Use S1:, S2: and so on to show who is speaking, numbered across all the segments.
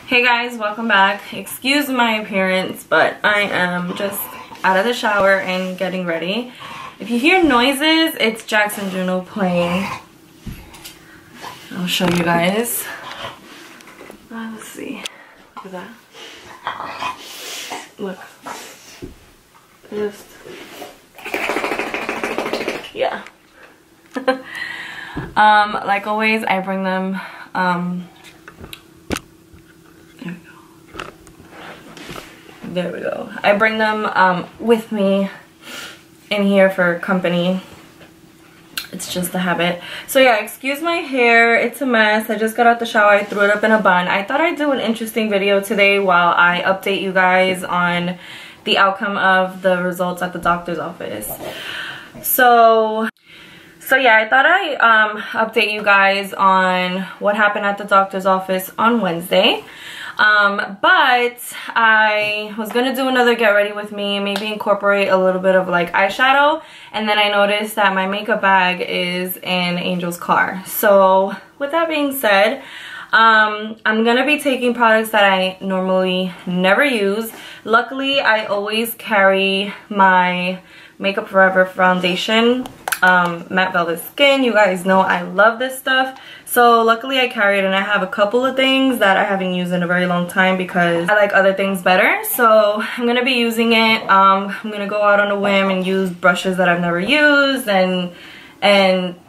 S1: Hey guys, welcome back. Excuse my appearance, but I am just out of the shower and getting ready. If you hear noises, it's Jackson Juno playing. I'll show you guys. Let's see. Look at that. Look. Just... yeah. Like always, I bring them... there we go. I bring them with me in here for company. It's just a habit. So yeah, excuse my hair. It's a mess. I just got out the shower. I threw it up in a bun. I thought I'd do an interesting video today while I update you guys on the outcome of the results at the doctor's office. So yeah, I thought I'd update you guys on what happened at the doctor's office on Wednesday. But I was gonna do another get ready with me, maybe incorporate a little bit of like eyeshadow, and then I noticed that my makeup bag is in Angel's car. So with that being said, I'm gonna be taking products that I normally never use. Luckily, I always carry my Makeup Forever foundation, Matte Velvet Skin. You guys know I love this stuff. So luckily I carry it, and I have a couple of things that I haven't used in a very long time because I like other things better. So I'm gonna be using it. I'm gonna go out on a whim and use brushes that I've never used, and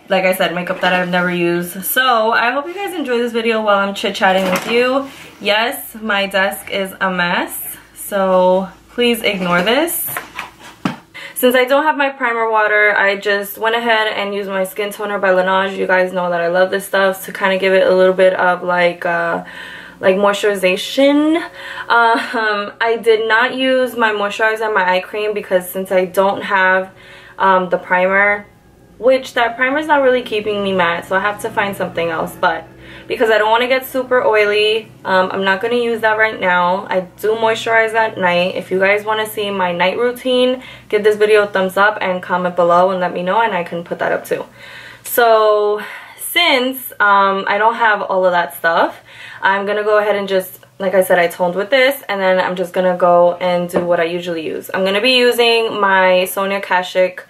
S1: like I said, makeup that I've never used. So I hope you guys enjoy this video while I'm chit-chatting with you. Yes, my desk is a mess, so please ignore this. Since I don't have my primer water, I just went ahead and used my skin toner by Laneige. You guys know that I love this stuff to kind of give it a little bit of like moisturization. I did not use my moisturizer and my eye cream because since I don't have the primer, which that primer is not really keeping me matte, so I have to find something else. But because I don't want to get super oily, I'm not going to use that right now. I do moisturize at night. If you guys want to see my night routine, give this video a thumbs up and comment below and let me know, and I can put that up too. So since I don't have all of that stuff, I'm going to go ahead and just, like I said, I toned with this, and then I'm just going to go and do what I usually use. I'm going to be using my Sonia Kashuk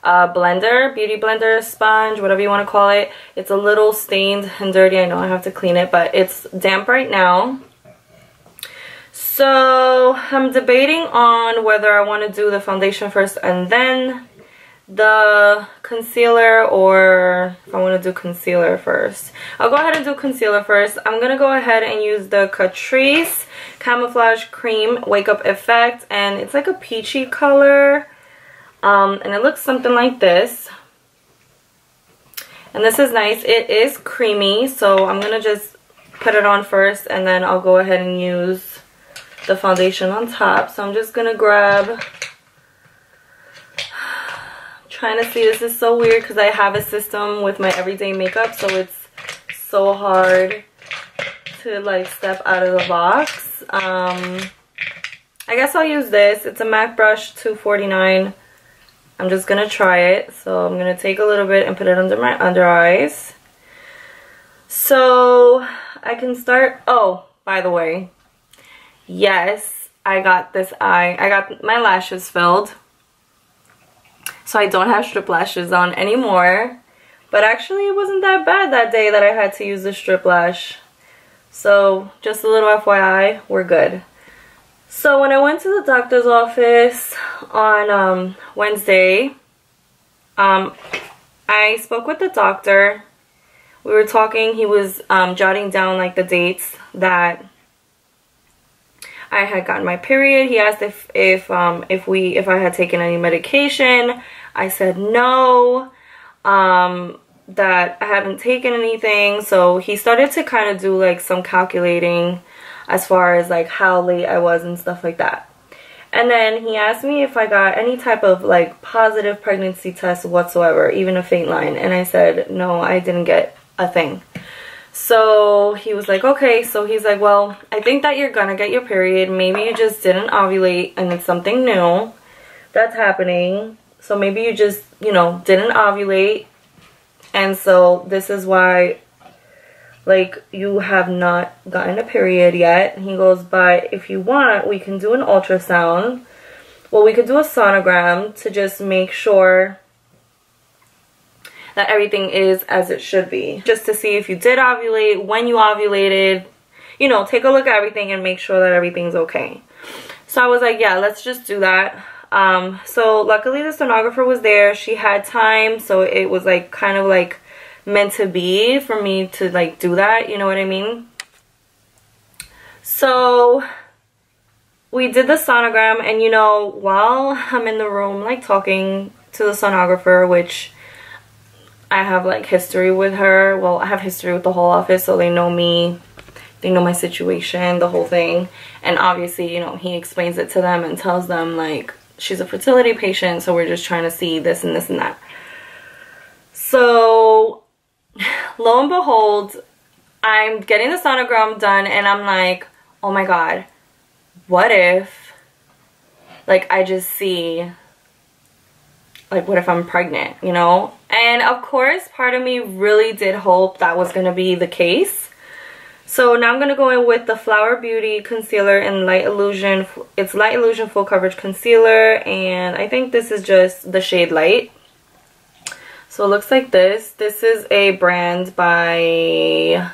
S1: blender, beauty blender, sponge, whatever you want to call it. It's a little stained and dirty. I know I have to clean it, but it's damp right now. So I'm debating on whether I want to do the foundation first and then the concealer, or if I want to do concealer first. I'll go ahead and do concealer first. I'm going to go ahead and use the Catrice Camouflage Cream Wake Up Effect, and it's like a peachy color. And it looks something like this, and this is nice. It is creamy, so I'm gonna just put it on first, and then I'll go ahead and use the foundation on top. So I'm just gonna grab, trying to see, this is so weird because I have a system with my everyday makeup, so it's so hard to like step out of the box. I guess I'll use this. It's a MAC brush, $2.49. I'm just going to try it. So I'm going to take a little bit and put it under my under eyes. So I can start. Oh, by the way, yes, I got this eye. I got my lashes filled. So I don't have strip lashes on anymore. But actually it wasn't that bad that day that I had to use the strip lash. So just a little FYI, we're good. So when I went to the doctor's office on Wednesday, I spoke with the doctor. We were talking. He was jotting down like the dates that I had gotten my period. He asked if I had taken any medication. I said no, that I haven't taken anything. So he started to kind of do like some calculating as far as like how late I was and stuff like that. And then he asked me if I got any type of like positive pregnancy test whatsoever, even a faint line. And I said, no, I didn't get a thing. So he was like, okay. So he's like, well, I think that you're gonna get your period. Maybe you just didn't ovulate and it's something new that's happening. So maybe you just, you know, didn't ovulate. And so this is why like you have not gotten a period yet. And he goes, but if you want, we can do an ultrasound. Well, we could do a sonogram to just make sure that everything is as it should be. Just to see if you did ovulate, when you ovulated, you know, take a look at everything and make sure that everything's okay. So I was like, yeah, let's just do that. So luckily the sonographer was there. She had time, so it was like kind of like meant to be for me to like do that, you know what I mean? So we did the sonogram, and you know, while I'm in the room like talking to the sonographer, which I have like history with her, well, I have history with the whole office, so they know me, they know my situation, the whole thing. And obviously, you know, he explains it to them and tells them like she's a fertility patient, so we're just trying to see this and this and that. So lo and behold, I'm getting the sonogram done, and I'm like, oh my god, what if, like, I just see, like, what if I'm pregnant, you know? And of course, part of me really did hope that was going to be the case. So now I'm going to go in with the Flower Beauty Concealer in Light Illusion. It's Light Illusion Full Coverage Concealer, and I think this is just the shade Light. So it looks like this. This is a brand by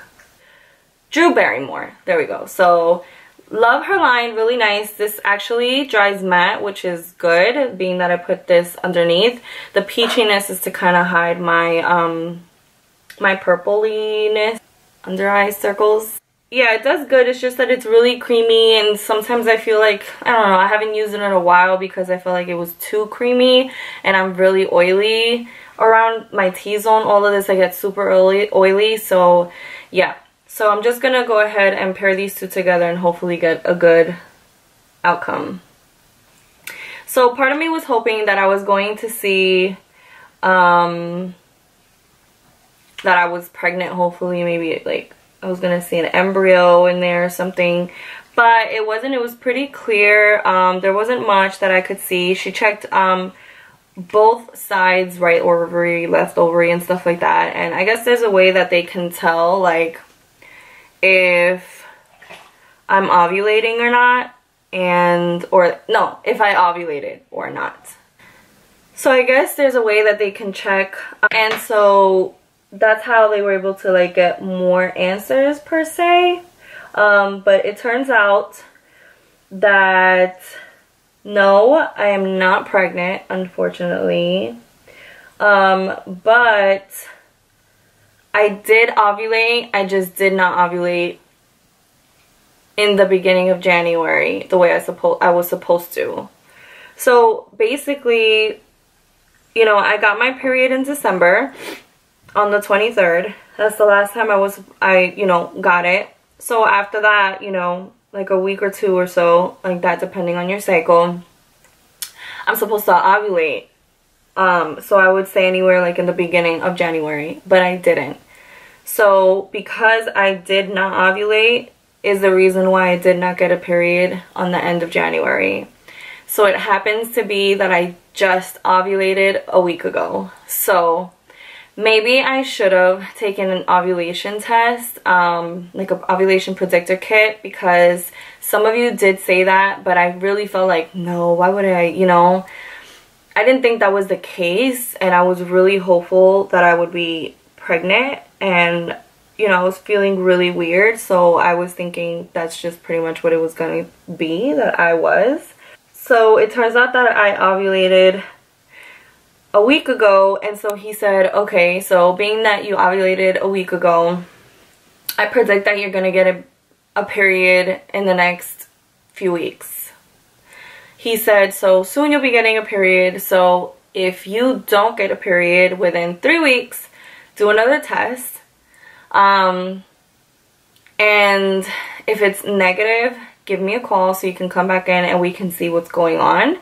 S1: Drew Barrymore. There we go. So love her line, really nice. This actually dries matte, which is good, being that I put this underneath. The peachiness is to kind of hide my my purpliness under eye circles. Yeah, it does good. It's just that it's really creamy, and sometimes I feel like, I don't know, I haven't used it in a while because I felt like it was too creamy, and I'm really oily around my T-zone. All of this I get super oily, so yeah. So I'm just gonna go ahead and pair these two together and hopefully get a good outcome. So part of me was hoping that I was going to see that I was pregnant, hopefully. Maybe like I was gonna see an embryo in there or something, but it wasn't. It was pretty clear. There wasn't much that I could see. She checked both sides, right ovary, left ovary, and stuff like that. And I guess there's a way that they can tell like if I'm ovulating or not, if I ovulated or not. So I guess there's a way that they can check, and so that's how they were able to like get more answers per se. But it turns out that no, I am not pregnant, unfortunately. But I did ovulate. I just did not ovulate in the beginning of January the way I was supposed to. So basically, you know, I got my period in December on the 23rd. That's the last time I got it. So after that, you know, like a week or two or so, like that, depending on your cycle, I'm supposed to ovulate. So I would say anywhere like in the beginning of January, but I didn't. So because I did not ovulate is the reason why I did not get a period on the end of January. So it happens to be that I just ovulated a week ago. So maybe I should have taken an ovulation test, like an ovulation predictor kit, because some of you did say that, but I really felt like, no, why would I, you know? I didn't think that was the case, and I was really hopeful that I would be pregnant, and, you know, I was feeling really weird, so I was thinking that's just pretty much what it was going to be, that I was. So it turns out that I ovulated a week ago, and so he said, okay, so being that you ovulated a week ago, I predict that you're gonna get a period in the next few weeks. He said, so soon you'll be getting a period, so if you don't get a period within 3 weeks, do another test, and if it's negative, give me a call so you can come back in and we can see what's going on.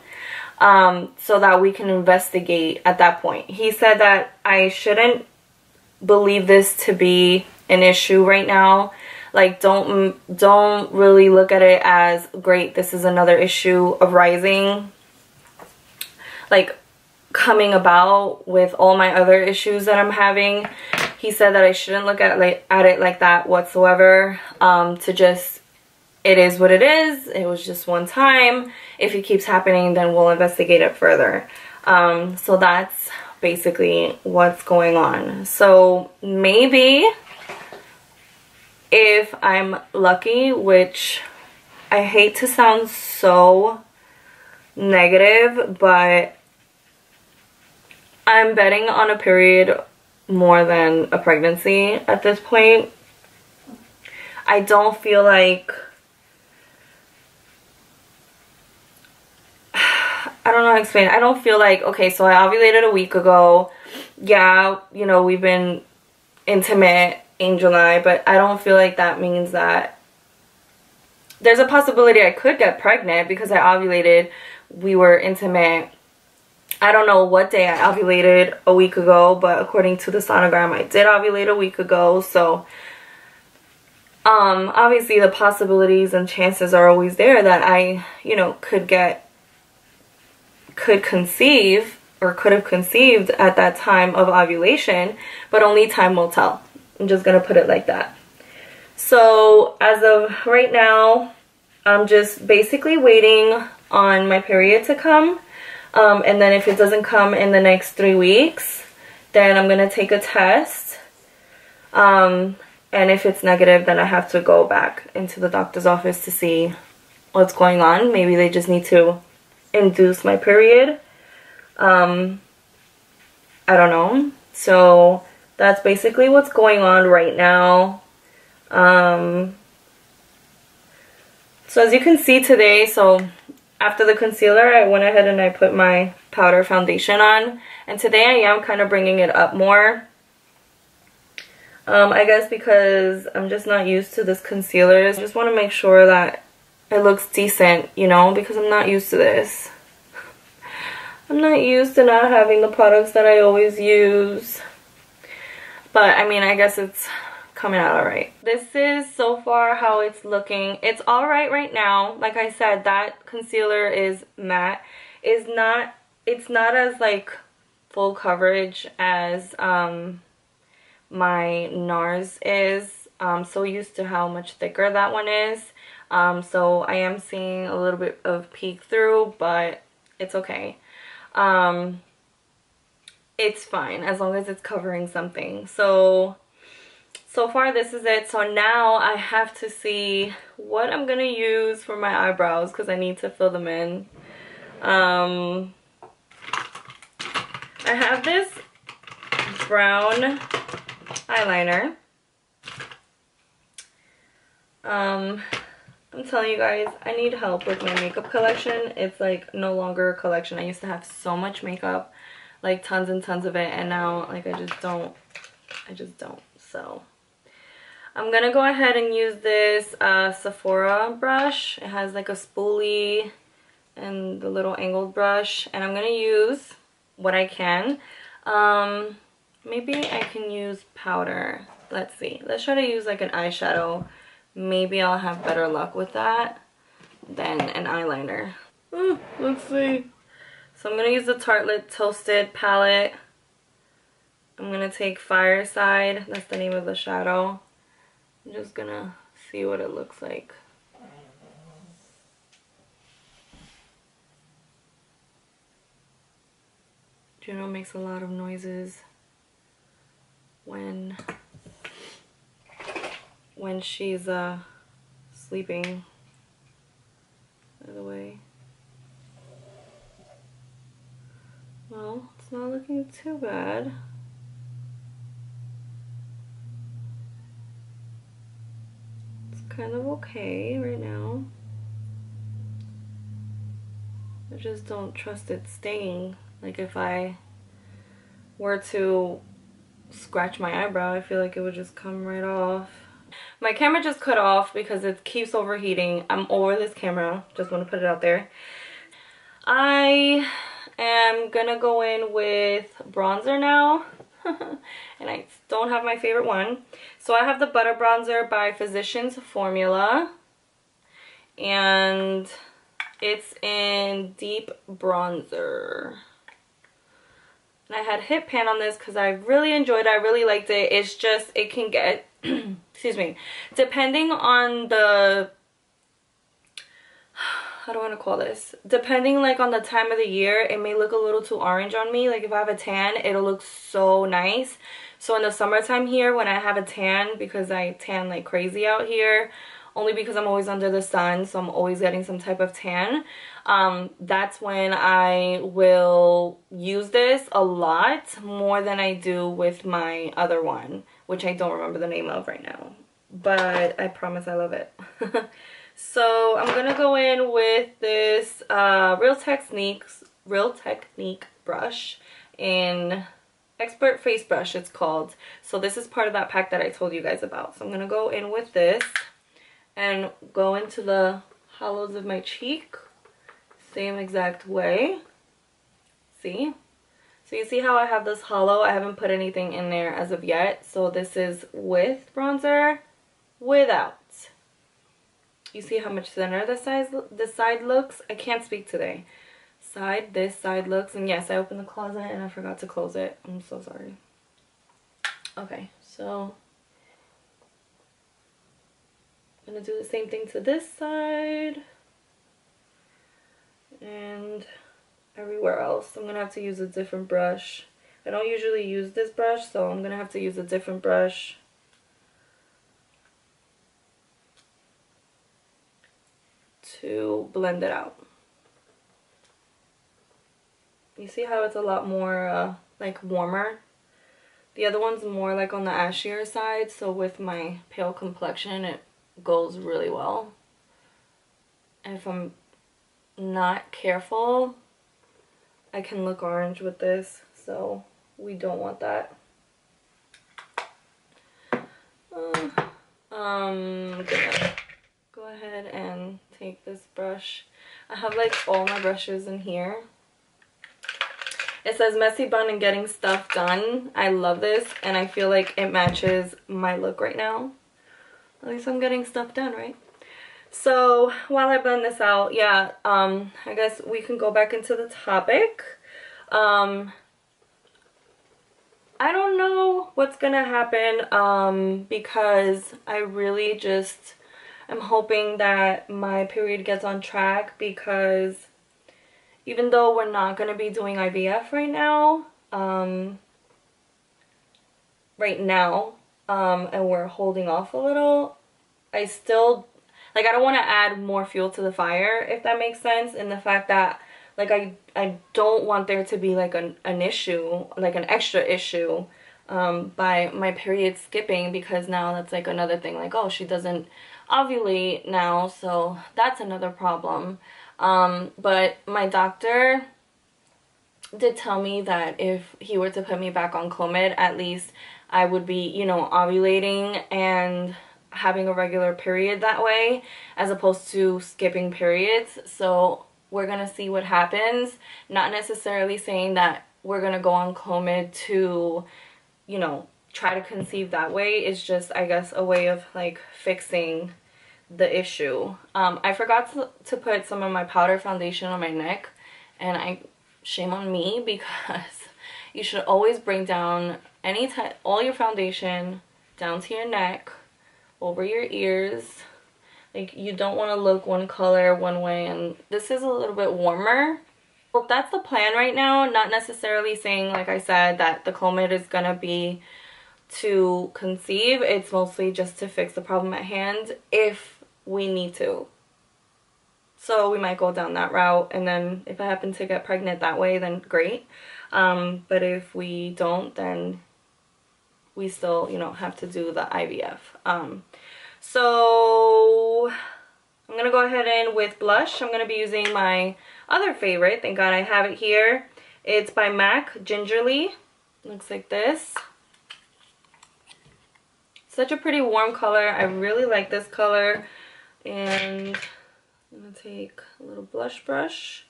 S1: So that we can investigate at that point. He said that I shouldn't believe this to be an issue right now. Like, don't really look at it as, great, this is another issue arising, like coming about with all my other issues that I'm having. He said that I shouldn't look at it like that whatsoever. To just, it is what it is. It was just one time. If it keeps happening, then we'll investigate it further. So that's basically what's going on. So maybe if I'm lucky, which I hate to sound so negative, but I'm betting on a period more than a pregnancy at this point. I don't feel like, I don't know how to explain it. I don't feel like, okay, so I ovulated a week ago. Yeah, you know, we've been intimate, Angel and I, but I don't feel like that means that there's a possibility I could get pregnant because I ovulated. We were intimate. I don't know what day I ovulated a week ago, but according to the sonogram, I did ovulate a week ago. So, obviously the possibilities and chances are always there that I, you know, could conceive or could have conceived at that time of ovulation, but only time will tell. I'm just gonna put it like that. So as of right now, I'm just basically waiting on my period to come. And then if it doesn't come in the next 3 weeks, then I'm gonna take a test. And if it's negative, then I have to go back into the doctor's office to see what's going on. Maybe they just need to induce my period. I don't know. So that's basically what's going on right now. So as you can see today, so after the concealer, I went ahead and I put my powder foundation on. And today I am kind of bringing it up more. I guess because I'm just not used to this concealer. I just want to make sure that it looks decent, you know, because I'm not used to this. I'm not used to not having the products that I always use. But, I mean, I guess it's coming out alright. This is so far how it's looking. It's alright right now. Like I said, that concealer is matte. It's not as, like, full coverage as my NARS is. I'm so used to how much thicker that one is. So I am seeing a little bit of peek through, but it's okay. It's fine as long as it's covering something. So far this is it. So now I have to see what I'm gonna use for my eyebrows because I need to fill them in. I have this brown eyeliner. I'm telling you guys, I need help with my makeup collection. It's like no longer a collection. I used to have so much makeup, like tons and tons of it, and now like I just don't. So I'm gonna go ahead and use this Sephora brush. It has like a spoolie and the little angled brush, and I'm gonna use what I can. Maybe I can use powder. Let's see. Let's try to use like an eyeshadow. Maybe I'll have better luck with that than an eyeliner. Let's see. So I'm gonna use the Tartelette Toasted palette. I'm gonna take Fireside. That's the name of the shadow. I'm just gonna see what it looks like. Juno makes a lot of noises when she's sleeping, by the way. Well, it's not looking too bad. It's kind of okay right now. I just don't trust it staying. Like if I were to scratch my eyebrow, I feel like it would just come right off. My camera just cut off because it keeps overheating. I'm over this camera. Just want to put it out there. I am gonna go in with bronzer now. And I don't have my favorite one. So I have the Butter Bronzer by Physicians Formula. And it's in Deep Bronzer. And I had hit pan on this because I really enjoyed it. I really liked it. It's just, it can get, excuse me, depending on the, how do I want to call this? Depending like on the time of the year, it may look a little too orange on me. Like if I have a tan, it'll look so nice. So in the summertime here, when I have a tan, because I tan like crazy out here, only because I'm always under the sun, so I'm always getting some type of tan, that's when I will use this a lot more than I do with my other one, which I don't remember the name of right now, but I promise I love it. So I'm gonna go in with this Real Technique brush in Expert Face Brush, it's called. So this is part of that pack that I told you guys about. So I'm gonna go in with this and go into the hollows of my cheek, same exact way. See? So you see how I have this hollow? I haven't put anything in there as of yet. So this is with bronzer, without. You see how much thinner the side looks? I can't speak today. This side looks, and yes, I opened the closet and I forgot to close it. I'm so sorry. Okay, so I'm gonna do the same thing to this side and everywhere else. I'm gonna have to use a different brush. I don't usually use this brush, so I'm gonna have to use a different brush to blend it out. You see how it's a lot more like warmer? The other one's more like on the ashier side, so with my pale complexion it goes really well. And if I'm not careful, I can look orange with this, so we don't want that. I'm gonna go ahead and take this brush. I have like all my brushes in here. It says messy bun and getting stuff done. I love this, and I feel like it matches my look right now. At least I'm getting stuff done, right? So while I blend this out, yeah, I guess we can go back into the topic. I don't know what's gonna happen because I really just am hoping that my period gets on track, because even though we're not going to be doing IVF right now, and we're holding off a little, I still, like, I don't want to add more fuel to the fire, if that makes sense, in the fact that, like, I don't want there to be, like, an issue, like, an extra issue, by my period skipping, because now that's, like, another thing, like, oh, she doesn't ovulate now, so that's another problem. But my doctor did tell me that if he were to put me back on Clomid, at least I would be, you know, ovulating and having a regular period that way, as opposed to skipping periods. So we're gonna see what happens. Not necessarily saying that we're gonna go on Clomid to, you know, try to conceive that way. It's just, I guess, a way of like fixing the issue. I forgot to put some of my powder foundation on my neck, and shame on me, because you should always bring down all your foundation down to your neck, over your ears. Like, you don't want to look one color one way, and this is a little bit warmer. Well, that's the plan right now. Not necessarily saying, like I said, that the Clomid is gonna be to conceive. It's mostly just to fix the problem at hand if we need to. So we might go down that route, and then if I happen to get pregnant that way, then great. But if we don't, then we still, you know, have to do the IVF. So I'm gonna go ahead in with blush. I'm gonna be using my other favorite. Thank God I have it here. It's by MAC Gingerly. Looks like this. Such a pretty warm color. I really like this color. And I'm gonna take a little blush brush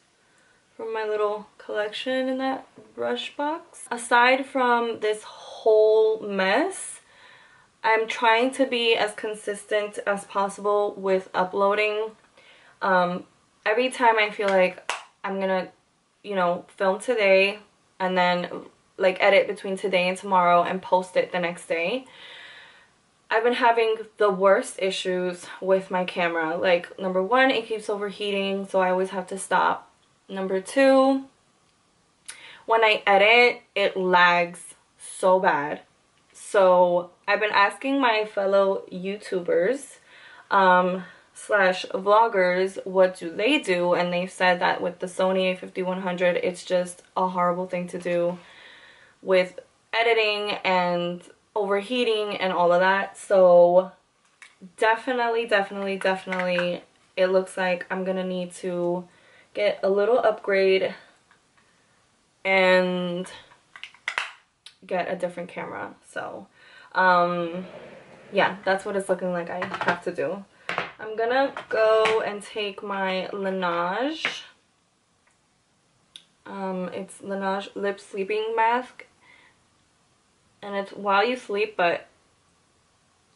S1: from my little collection in that brush box. Aside from this whole mess, I'm trying to be as consistent as possible with uploading. Every time I feel like I'm gonna, you know, film today, and then like edit between today and tomorrow and post it the next day. I've been having the worst issues with my camera. Like, number one, it keeps overheating, so I always have to stop. Number two, when I edit, it lags so bad. So I've been asking my fellow YouTubers slash vloggers what do they do, and they've said that with the Sony a5100, it's just a horrible thing to do with editing and overheating and all of that. So definitely it looks like I'm gonna need to get a little upgrade and get a different camera. So yeah, that's what it's looking like I have to do. I'm gonna go and take my Laneige, it's Laneige lip sleeping mask, and it's while you sleep, but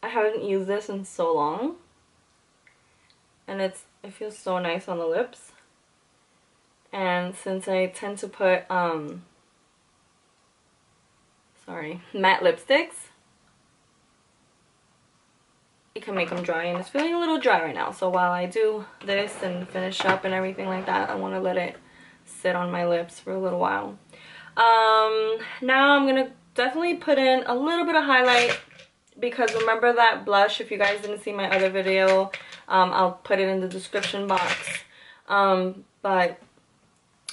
S1: I haven't used this in so long, and it feels so nice on the lips. And since I tend to put matte lipsticks, it can make them dry, and it's feeling a little dry right now. So while I do this and finish up and everything like that, I want to let it sit on my lips for a little while. Now I'm gonna definitely put in a little bit of highlight, because remember that blush, if you guys didn't see my other video, I'll put it in the description box. But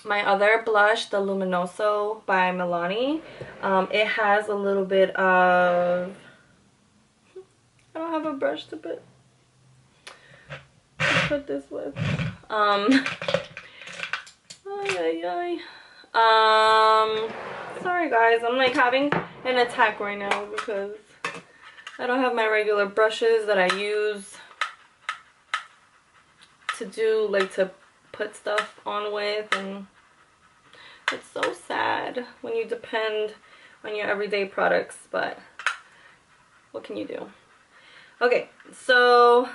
S1: my other blush, the Luminoso by Milani, it has a little bit of, I don't have a brush to put this with. Sorry guys, I'm like having an attack right now because I don't have my regular brushes that I use to do, like, to put stuff on with, and it's so sad when you depend on your everyday products, but what can you do? Okay, so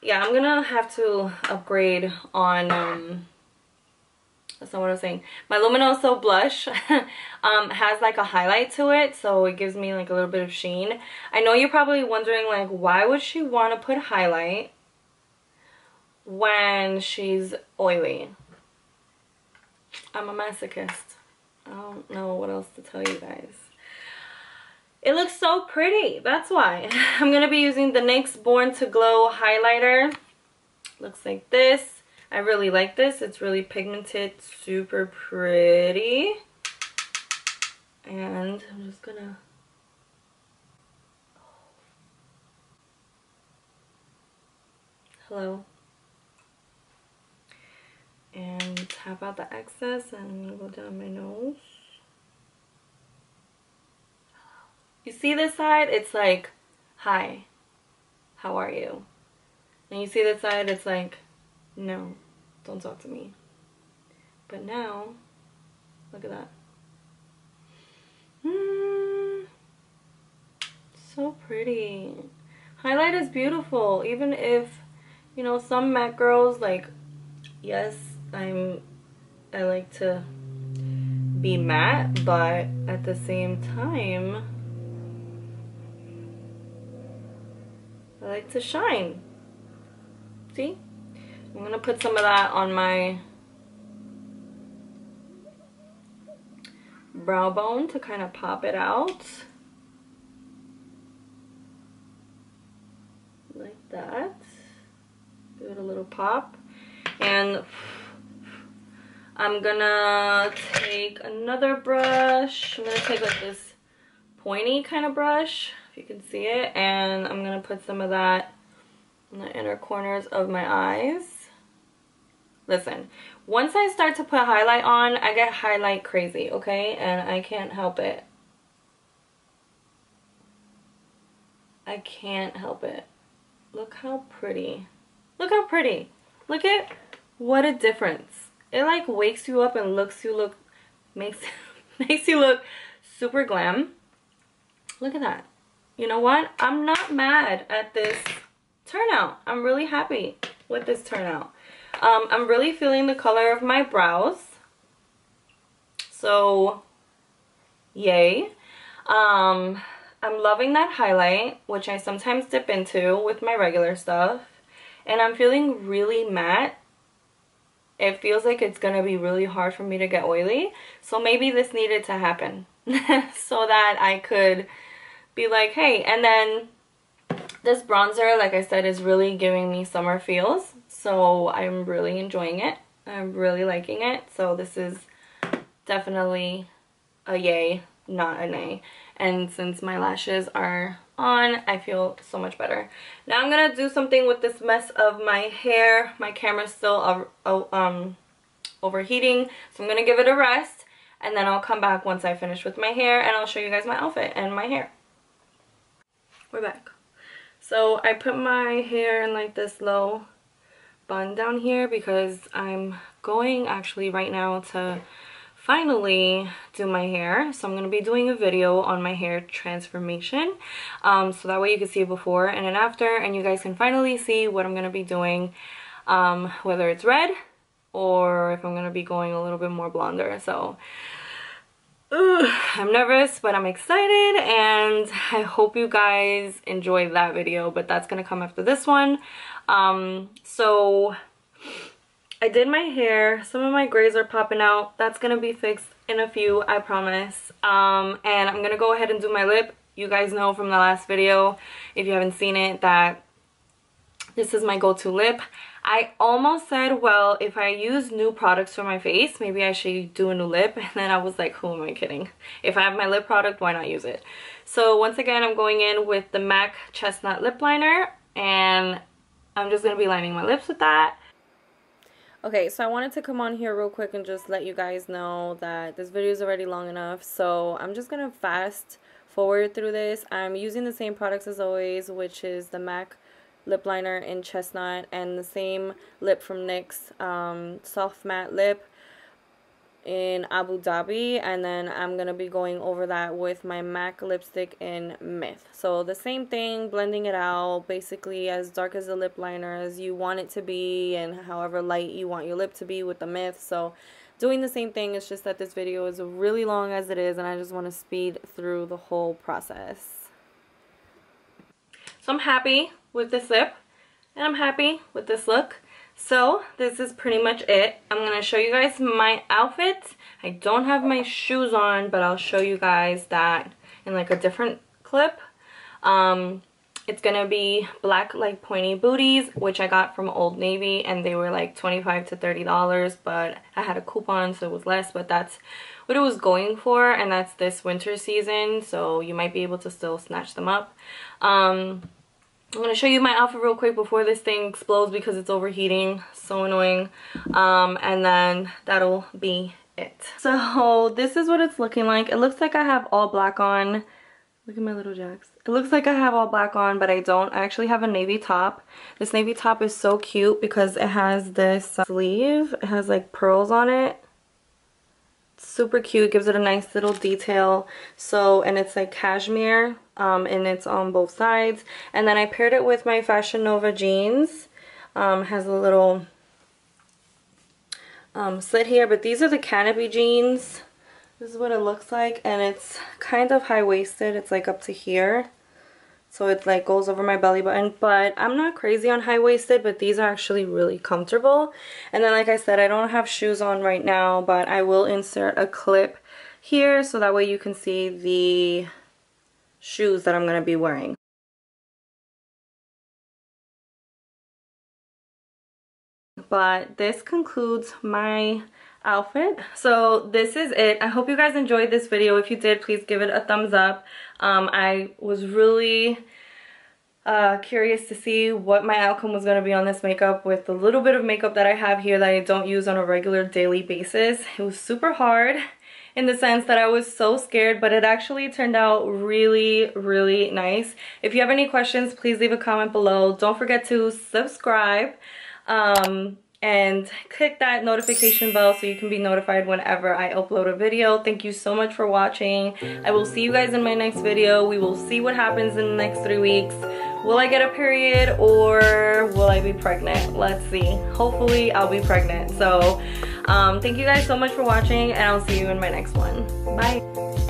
S1: yeah, I'm gonna have to upgrade on that's not what I was saying. My Luminoso blush has like a highlight to it, so it gives me like a little bit of sheen. I know you're probably wondering, like, why would she want to put highlight when she's oily? I'm a masochist. I don't know what else to tell you guys. It looks so pretty, that's why. I'm gonna be using the NYX Born to Glow highlighter. Looks like this. I really like this. It's really pigmented, super pretty. And I'm just gonna... Hello. And tap out the excess, and I'm gonna go down my nose. You see this side? It's like, hi, how are you? And you see this side? It's like, no, don't talk to me. But now, look at that. So pretty. Highlight is beautiful, even if, you know, some matte girls, like, yes, I like to be matte, but at the same time, I like to shine. See? I'm gonna put some of that on my brow bone to kind of pop it out. Like that. Give it a little pop. And I'm gonna take another brush. I'm gonna take like this pointy kind of brush, if you can see it, and I'm gonna put some of that in the inner corners of my eyes. Listen, once I start to put highlight on, I get highlight crazy, okay? And I can't help it. I can't help it. Look how pretty. Look how pretty. Look at what a difference. It like wakes you up and makes you look super glam. Look at that. You know what? I'm not mad at this turnout. I'm really happy with this turnout. I'm really feeling the color of my brows. So Yay. I'm loving that highlight, which I sometimes dip into with my regular stuff. And I'm feeling really matte. It feels like it's gonna be really hard for me to get oily. So maybe this needed to happen so that I could be like, hey. And then this bronzer, like I said, is really giving me summer feels. So I'm really enjoying it. I'm really liking it. So this is definitely a yay, not a nay. And since my lashes are on, I feel so much better. Now I'm gonna do something with this mess of my hair. My camera's still overheating, so I'm gonna give it a rest, and then I'll come back once I finish with my hair, and I'll show you guys my outfit and my hair. We're back. So I put my hair in like this low bun down here because I'm going actually right now to finally do my hair. So I'm going to be doing a video on my hair transformation, so that way you can see it before and then after, and you guys can finally see what I'm going to be doing, whether it's red or if I'm going to be going a little bit more blonder. So I'm nervous, but I'm excited, and I hope you guys enjoy that video, but that's going to come after this one. So I did my hair. Some of my grays are popping out. That's gonna be fixed in a few, I promise. And I'm gonna go ahead and do my lip. You guys know from the last video, if you haven't seen it, that this is my go-to lip. I almost said, well, if I use new products for my face, maybe I should do a new lip. And then I was like, who am I kidding? If I have my lip product, why not use it? So once again, I'm going in with the MAC Chestnut Lip Liner, and I'm just gonna be lining my lips with that. Okay, so I wanted to come on here real quick and just let you guys know that this video is already long enough. So I'm just going to fast forward through this. I'm using the same products as always, which is the MAC Lip Liner in Chestnut and the same lip from NYX Soft Matte Lip in Abu Dhabi, and then I'm going to be going over that with my MAC lipstick in Myth. So the same thing, blending it out, basically as dark as the lip liner as you want it to be and however light you want your lip to be with the Myth. So doing the same thing, it's just that this video is really long as it is, and I just want to speed through the whole process. So I'm happy with this lip, and I'm happy with this look. So this is pretty much it. I'm going to show you guys my outfit. I don't have my shoes on, but I'll show you guys that in like a different clip. It's going to be black like pointy booties, which I got from Old Navy, and they were like $25 to $30, but I had a coupon so it was less, but that's what it was going for, and that's this winter season, so you might be able to still snatch them up. I'm going to show you my outfit real quick before this thing explodes because it's overheating. So annoying. And then that'll be it. So this is what it's looking like. It looks like I have all black on. Look at my little jacks. It looks like I have all black on, but I don't. I actually have a navy top. This navy top is so cute because it has this sleeve. It has like pearls on it. Super cute, gives it a nice little detail. So, and it's like cashmere, and it's on both sides. And then I paired it with my Fashion Nova jeans. Has a little slit here, but these are the canopy jeans. This is what it looks like, and it's kind of high-waisted. It's like up to here, so it like goes over my belly button, but I'm not crazy on high-waisted, but these are actually really comfortable. And then like I said, I don't have shoes on right now, but I will insert a clip here so that way you can see the shoes that I'm going to be wearing. But this concludes my outfit. So this is it. I hope you guys enjoyed this video. If you did, please give it a thumbs up. I was really curious to see what my outcome was going to be on this makeup with the little bit of makeup that I have here that I don't use on a regular daily basis. It was super hard in the sense that I was so scared, but it actually turned out really, really nice. If you have any questions, please leave a comment below. Don't forget to subscribe. And click that notification bell so you can be notified whenever I upload a video. Thank you so much for watching. I will see you guys in my next video. We will see what happens in the next 3 weeks. Will I get a period or will I be pregnant? Let's see. Hopefully I'll be pregnant. So thank you guys so much for watching, and I'll see you in my next one. Bye.